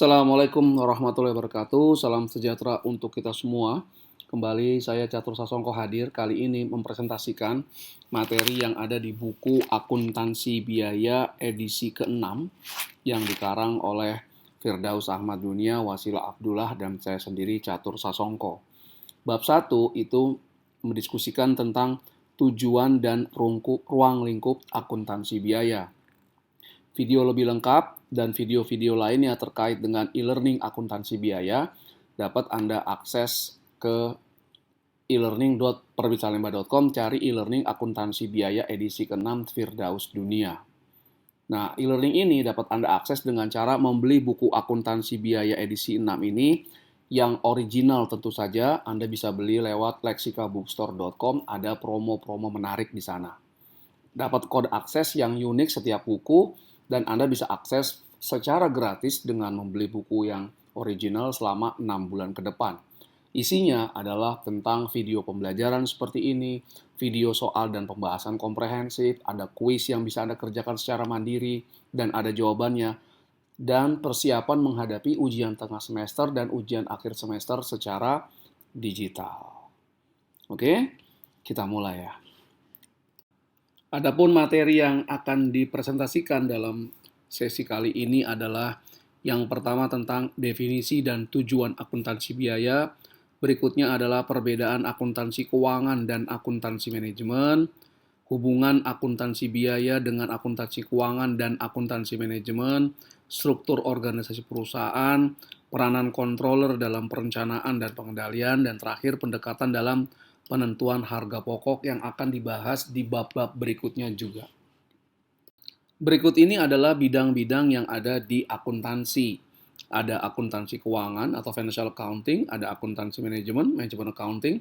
Assalamualaikum warahmatullahi wabarakatuh. Salam sejahtera untuk kita semua. Kembali saya Catur Sasongko hadir kali ini mempresentasikan materi yang ada di buku Akuntansi Biaya edisi ke-6 yang dikarang oleh Firdaus Ahmad Dunia, Wasila Abdullah, dan saya sendiri Catur Sasongko. Bab 1 itu mendiskusikan tentang tujuan dan ruang lingkup akuntansi biaya. Video lebih lengkap dan video-video lainnya terkait dengan e-learning akuntansi biaya dapat Anda akses ke e-learning.perbitalemba.com, cari e-learning akuntansi biaya edisi ke-6 Firdaus Dunia. Nah, e-learning ini dapat Anda akses dengan cara membeli buku akuntansi biaya edisi 6 ini yang original tentu saja. Anda bisa beli lewat lexikabookstore.com, ada promo-promo menarik di sana. Dapat kode akses yang unik setiap buku, dan Anda bisa akses secara gratis dengan membeli buku yang original selama 6 bulan ke depan. Isinya adalah tentang video pembelajaran seperti ini, video soal dan pembahasan komprehensif, ada kuis yang bisa Anda kerjakan secara mandiri, dan ada jawabannya, dan persiapan menghadapi ujian tengah semester dan ujian akhir semester secara digital. Oke, kita mulai ya. Adapun materi yang akan dipresentasikan dalam sesi kali ini adalah yang pertama tentang definisi dan tujuan akuntansi biaya, berikutnya adalah perbedaan akuntansi keuangan dan akuntansi manajemen, hubungan akuntansi biaya dengan akuntansi keuangan dan akuntansi manajemen, struktur organisasi perusahaan, peranan controller dalam perencanaan dan pengendalian, dan terakhir pendekatan dalam penentuan harga pokok yang akan dibahas di bab-bab berikutnya juga. Berikut ini adalah bidang-bidang yang ada di akuntansi. Ada akuntansi keuangan atau financial accounting, ada akuntansi manajemen, management accounting,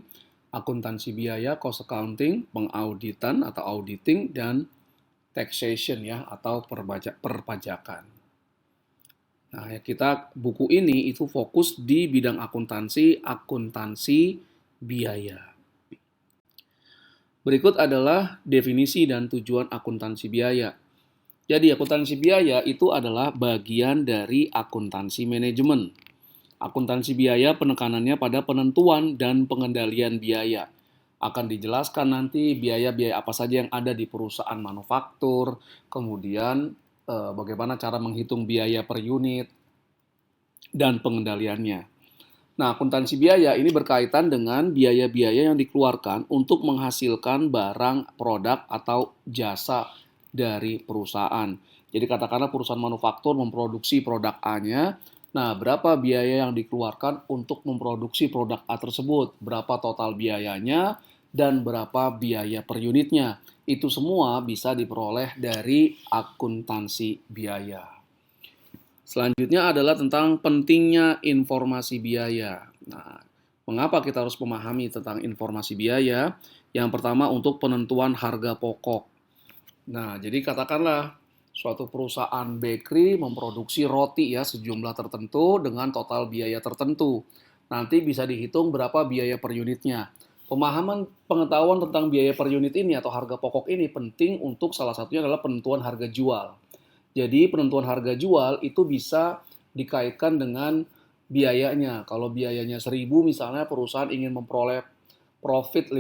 akuntansi biaya, cost accounting, pengauditan atau auditing, dan taxation ya atau perpajakan. Nah, buku ini itu fokus di bidang akuntansi biaya. Berikut adalah definisi dan tujuan akuntansi biaya. Jadi akuntansi biaya itu adalah bagian dari akuntansi manajemen. Akuntansi biaya penekanannya pada penentuan dan pengendalian biaya. Akan dijelaskan nanti biaya-biaya apa saja yang ada di perusahaan manufaktur, kemudian bagaimana cara menghitung biaya per unit, dan pengendaliannya. Nah, akuntansi biaya ini berkaitan dengan biaya-biaya yang dikeluarkan untuk menghasilkan barang, produk, atau jasa dari perusahaan. Jadi katakanlah perusahaan manufaktur memproduksi produk A-nya, nah berapa biaya yang dikeluarkan untuk memproduksi produk A tersebut, berapa total biayanya, dan berapa biaya per unitnya. Itu semua bisa diperoleh dari akuntansi biaya. Selanjutnya adalah tentang pentingnya informasi biaya. Nah, mengapa kita harus memahami tentang informasi biaya? Yang pertama untuk penentuan harga pokok. Nah, jadi katakanlah suatu perusahaan bakery memproduksi roti ya sejumlah tertentu dengan total biaya tertentu. Nanti bisa dihitung berapa biaya per unitnya. Pemahaman pengetahuan tentang biaya per unit ini atau harga pokok ini penting untuk salah satunya adalah penentuan harga jual. Jadi penentuan harga jual itu bisa dikaitkan dengan biayanya. Kalau biayanya 1.000 misalnya perusahaan ingin memperoleh profit 50%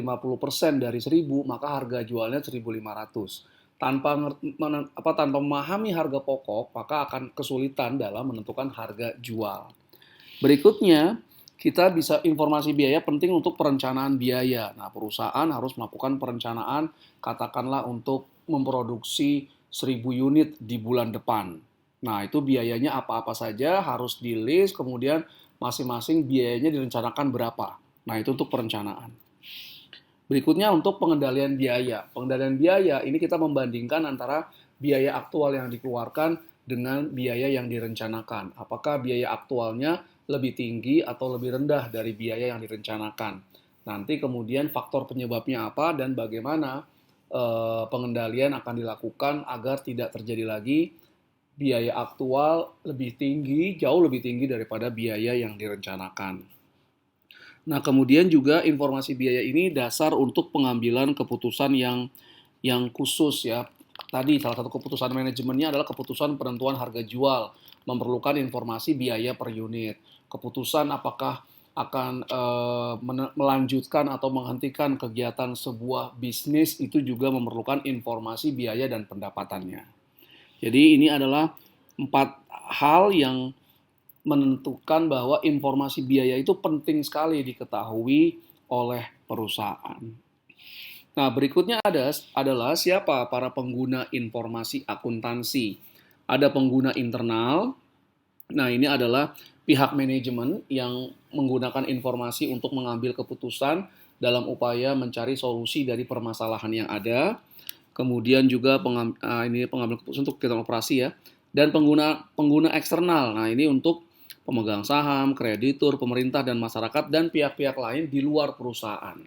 dari 1.000, maka harga jualnya 1.500. Tanpa memahami harga pokok, maka akan kesulitan dalam menentukan harga jual. Berikutnya, kita bisa informasi biaya penting untuk perencanaan biaya. Nah, perusahaan harus melakukan perencanaan katakanlah untuk memproduksi 1.000 unit di bulan depan. Nah, itu biayanya apa-apa saja harus di-list, kemudian masing-masing biayanya direncanakan berapa. Nah, itu untuk perencanaan. Berikutnya untuk pengendalian biaya. Pengendalian biaya ini kita membandingkan antara biaya aktual yang dikeluarkan dengan biaya yang direncanakan. Apakah biaya aktualnya lebih tinggi atau lebih rendah dari biaya yang direncanakan. Nanti kemudian faktor penyebabnya apa dan bagaimana pengendalian akan dilakukan agar tidak terjadi lagi biaya aktual lebih tinggi, jauh lebih tinggi daripada biaya yang direncanakan. Nah, kemudian juga informasi biaya ini dasar untuk pengambilan keputusan yang khusus ya. Tadi salah satu keputusan manajemennya adalah keputusan penentuan harga jual, memerlukan informasi biaya per unit. Keputusan apakah akan melanjutkan atau menghentikan kegiatan sebuah bisnis itu juga memerlukan informasi biaya dan pendapatannya. Jadi ini adalah 4 hal yang menentukan bahwa informasi biaya itu penting sekali diketahui oleh perusahaan. Nah, berikutnya adalah siapa para pengguna informasi akuntansi. Ada pengguna internal. Nah, ini adalah pihak manajemen yang menggunakan informasi untuk mengambil keputusan dalam upaya mencari solusi dari permasalahan yang ada. Kemudian juga ini pengambil keputusan untuk kegiatan operasi ya. Dan pengguna eksternal. Nah, ini untuk pemegang saham, kreditur, pemerintah dan masyarakat dan pihak-pihak lain di luar perusahaan.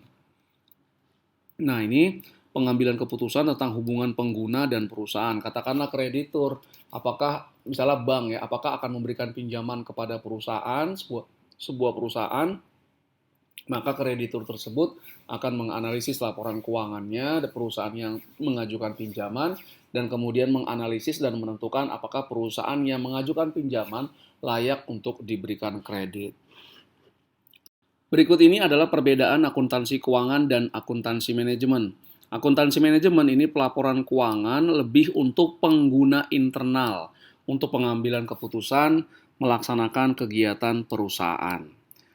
Nah, ini pengambilan keputusan tentang hubungan pengguna dan perusahaan. Katakanlah kreditur, apakah misalnya bank ya, apakah akan memberikan pinjaman kepada perusahaan, sebuah perusahaan, maka kreditur tersebut akan menganalisis laporan keuangannya dari perusahaan yang mengajukan pinjaman dan kemudian menganalisis dan menentukan apakah perusahaan yang mengajukan pinjaman layak untuk diberikan kredit. Berikut ini adalah perbedaan akuntansi keuangan dan akuntansi manajemen. Akuntansi manajemen ini pelaporan keuangan lebih untuk pengguna internal, untuk pengambilan keputusan, melaksanakan kegiatan perusahaan.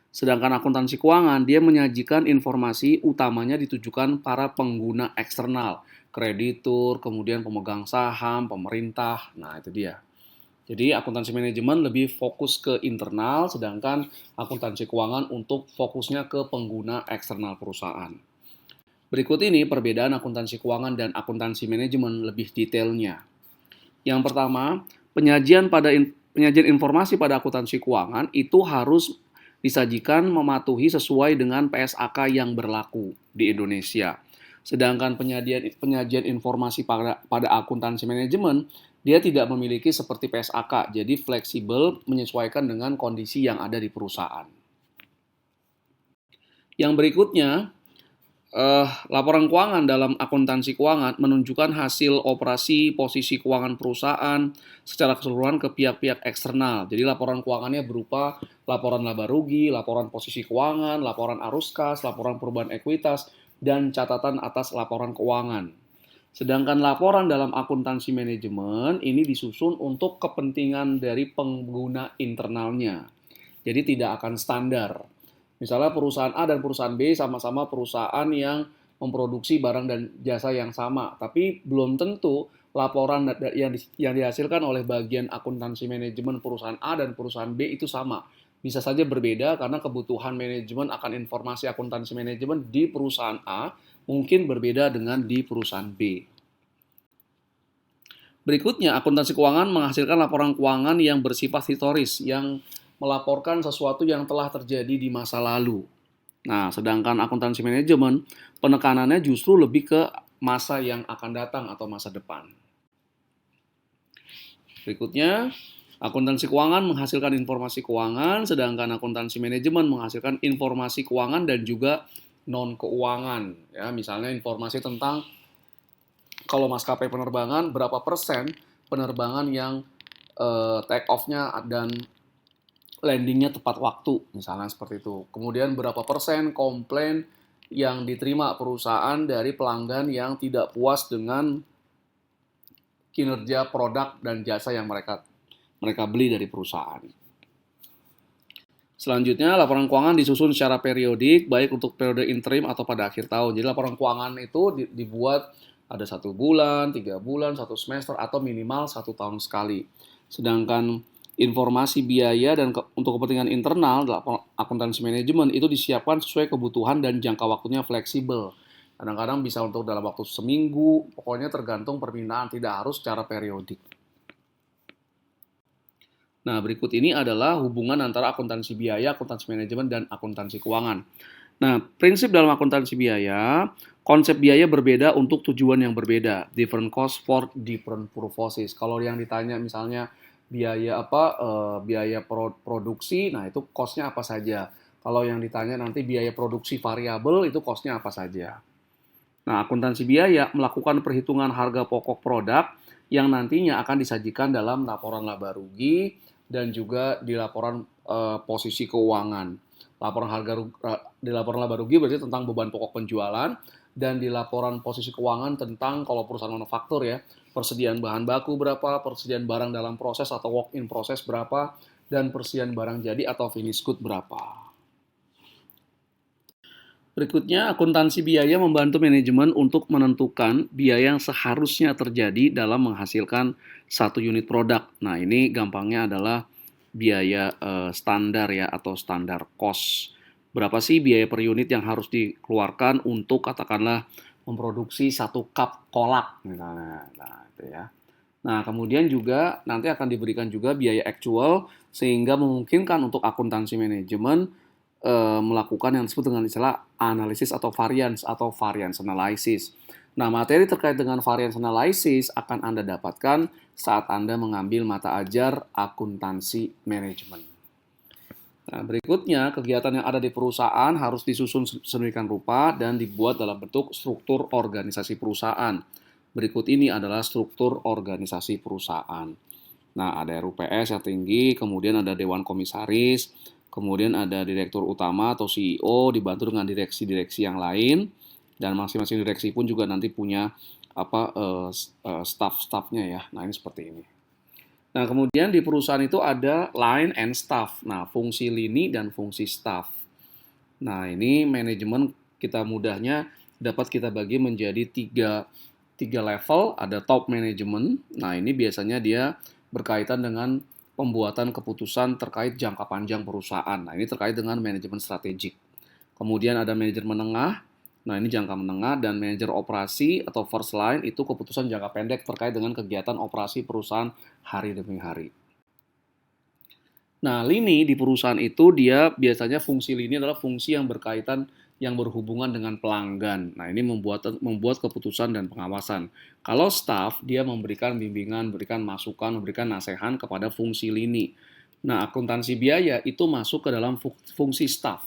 Sedangkan akuntansi keuangan, dia menyajikan informasi utamanya ditujukan para pengguna eksternal, kreditur, kemudian pemegang saham, pemerintah, nah itu dia. Jadi akuntansi manajemen lebih fokus ke internal, sedangkan akuntansi keuangan untuk fokusnya ke pengguna eksternal perusahaan. Berikut ini perbedaan akuntansi keuangan dan akuntansi manajemen lebih detailnya. Yang pertama, penyajian informasi pada akuntansi keuangan itu harus disajikan mematuhi sesuai dengan PSAK yang berlaku di Indonesia. Sedangkan penyajian informasi pada akuntansi manajemen dia tidak memiliki seperti PSAK, jadi fleksibel menyesuaikan dengan kondisi yang ada di perusahaan. Yang berikutnya, laporan keuangan dalam akuntansi keuangan menunjukkan hasil operasi posisi keuangan perusahaan secara keseluruhan ke pihak-pihak eksternal. Jadi laporan keuangannya berupa laporan laba rugi, laporan posisi keuangan, laporan arus kas, laporan perubahan ekuitas, dan catatan atas laporan keuangan. Sedangkan laporan dalam akuntansi manajemen ini disusun untuk kepentingan dari pengguna internalnya. Jadi tidak akan standar. Misalnya perusahaan A dan perusahaan B sama-sama perusahaan yang memproduksi barang dan jasa yang sama, tapi belum tentu laporan yang dihasilkan oleh bagian akuntansi manajemen perusahaan A dan perusahaan B itu sama. Bisa saja berbeda karena kebutuhan manajemen akan informasi akuntansi manajemen di perusahaan A mungkin berbeda dengan di perusahaan B. Berikutnya, akuntansi keuangan menghasilkan laporan keuangan yang bersifat historis, yang melaporkan sesuatu yang telah terjadi di masa lalu. Nah, sedangkan akuntansi manajemen, penekanannya justru lebih ke masa yang akan datang atau masa depan. Berikutnya, akuntansi keuangan menghasilkan informasi keuangan, sedangkan akuntansi manajemen menghasilkan informasi keuangan dan juga non-keuangan. Ya, misalnya informasi tentang kalau maskapai penerbangan, berapa persen penerbangan yang take off-nya dan landing-nya tepat waktu, misalnya seperti itu. Kemudian berapa persen komplain yang diterima perusahaan dari pelanggan yang tidak puas dengan kinerja produk dan jasa yang mereka beli dari perusahaan. Selanjutnya, laporan keuangan disusun secara periodik, baik untuk periode interim atau pada akhir tahun. Jadi laporan keuangan itu dibuat ada 1 bulan, 3 bulan, 1 semester, atau minimal 1 tahun sekali. Sedangkan informasi biaya dan untuk kepentingan internal dalam akuntansi manajemen itu disiapkan sesuai kebutuhan dan jangka waktunya fleksibel. Kadang-kadang bisa untuk dalam waktu seminggu, pokoknya tergantung permintaan, tidak harus secara periodik. Nah, berikut ini adalah hubungan antara akuntansi biaya, akuntansi manajemen, dan akuntansi keuangan. Nah, prinsip dalam akuntansi biaya, konsep biaya berbeda untuk tujuan yang berbeda. Different cost for different purposes. Kalau yang ditanya misalnya biaya apa, biaya produksi, nah itu cost-nya apa saja. Kalau yang ditanya nanti biaya produksi variabel, itu cost-nya apa saja. Nah, akuntansi biaya melakukan perhitungan harga pokok produk yang nantinya akan disajikan dalam laporan laba rugi dan juga di laporan posisi keuangan. Di laporan laba rugi berarti tentang beban pokok penjualan, dan di laporan posisi keuangan tentang kalau perusahaan manufaktur ya, persediaan bahan baku berapa, persediaan barang dalam proses atau work in process berapa, dan persediaan barang jadi atau finished good berapa. Berikutnya, akuntansi biaya membantu manajemen untuk menentukan biaya yang seharusnya terjadi dalam menghasilkan satu unit produk. Nah, ini gampangnya adalah biaya standar ya, atau standar cost. Berapa sih biaya per unit yang harus dikeluarkan untuk katakanlah memproduksi satu cup kolak misalnya. Nah, itu ya. Nah, kemudian juga nanti akan diberikan juga biaya actual sehingga memungkinkan untuk akuntansi manajemen melakukan yang disebut dengan istilah analisis atau variance analysis. Nah, materi terkait dengan variance analysis akan Anda dapatkan saat Anda mengambil mata ajar akuntansi manajemen. Nah, berikutnya, kegiatan yang ada di perusahaan harus disusun sedemikian rupa dan dibuat dalam bentuk struktur organisasi perusahaan. Berikut ini adalah struktur organisasi perusahaan. Nah, ada RUPS yang tinggi, kemudian ada Dewan Komisaris, kemudian ada Direktur Utama atau CEO, dibantu dengan direksi-direksi yang lain, dan masing-masing direksi pun juga nanti punya staff-staffnya ya. Nah, ini seperti ini. Nah, kemudian di perusahaan itu ada line and staff. Nah, fungsi lini dan fungsi staff. Nah, ini manajemen kita mudahnya dapat kita bagi menjadi tiga level. Ada top management. Nah, ini biasanya dia berkaitan dengan pembuatan keputusan terkait jangka panjang perusahaan. Nah, ini terkait dengan manajemen strategik. Kemudian ada manajer menengah. Nah, ini jangka menengah, dan manajer operasi atau first line itu keputusan jangka pendek terkait dengan kegiatan operasi perusahaan hari demi hari. Nah, lini di perusahaan itu dia biasanya fungsi lini adalah fungsi yang berkaitan yang berhubungan dengan pelanggan. Nah, ini membuat keputusan dan pengawasan. Kalau staff, dia memberikan bimbingan, memberikan masukan, memberikan nasihat kepada fungsi lini. Nah, akuntansi biaya itu masuk ke dalam fungsi staff.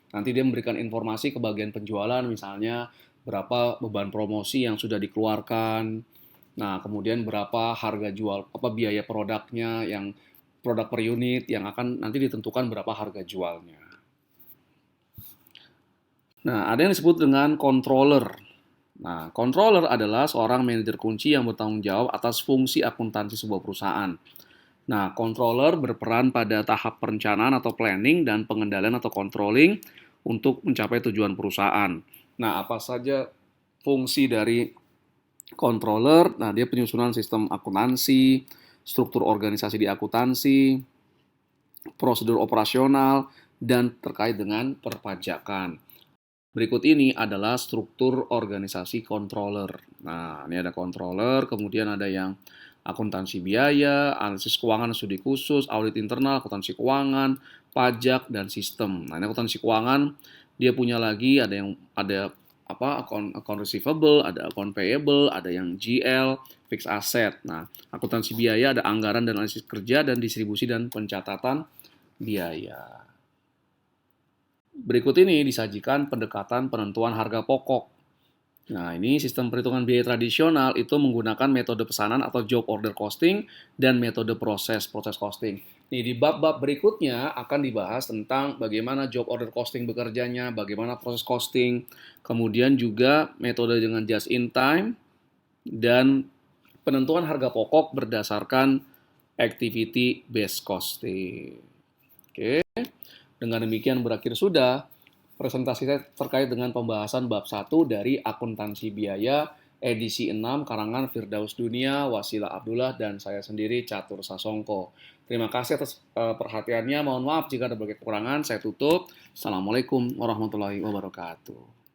Nanti dia memberikan informasi ke bagian penjualan, misalnya berapa beban promosi yang sudah dikeluarkan. Nah, kemudian berapa harga jual, biaya produknya, yang produk per unit yang akan nanti ditentukan berapa harga jualnya. Nah, ada yang disebut dengan controller. Nah, controller adalah seorang manajer kunci yang bertanggung jawab atas fungsi akuntansi sebuah perusahaan. Nah, controller berperan pada tahap perencanaan atau planning dan pengendalian atau controlling untuk mencapai tujuan perusahaan. Nah, apa saja fungsi dari controller? Nah, dia penyusunan sistem akuntansi, struktur organisasi di akuntansi, prosedur operasional, dan terkait dengan perpajakan. Berikut ini adalah struktur organisasi controller. Nah, ini ada controller, kemudian ada yang akuntansi biaya, analisis keuangan studi khusus, audit internal, akuntansi keuangan, pajak, dan sistem. Nah, ini akuntansi keuangan, dia punya lagi ada account receivable, ada account payable, ada yang GL, fixed asset. Nah, akuntansi biaya ada anggaran dan analisis kerja dan distribusi dan pencatatan biaya. Berikut ini disajikan pendekatan penentuan harga pokok. Nah, ini sistem perhitungan biaya tradisional itu menggunakan metode pesanan atau job order costing dan metode proses costing. Nih, di bab-bab berikutnya akan dibahas tentang bagaimana job order costing bekerjanya, bagaimana proses costing, kemudian juga metode dengan just in time, dan penentuan harga pokok berdasarkan activity based costing. Oke. Dengan demikian berakhir sudah presentasi saya terkait dengan pembahasan bab 1 dari akuntansi biaya edisi 6 karangan Firdaus Dunia, Wasila Abdullah, dan saya sendiri Catur Sasongko. Terima kasih atas perhatiannya. Mohon maaf jika ada berbagai kekurangan. Saya tutup. Assalamualaikum warahmatullahi wabarakatuh.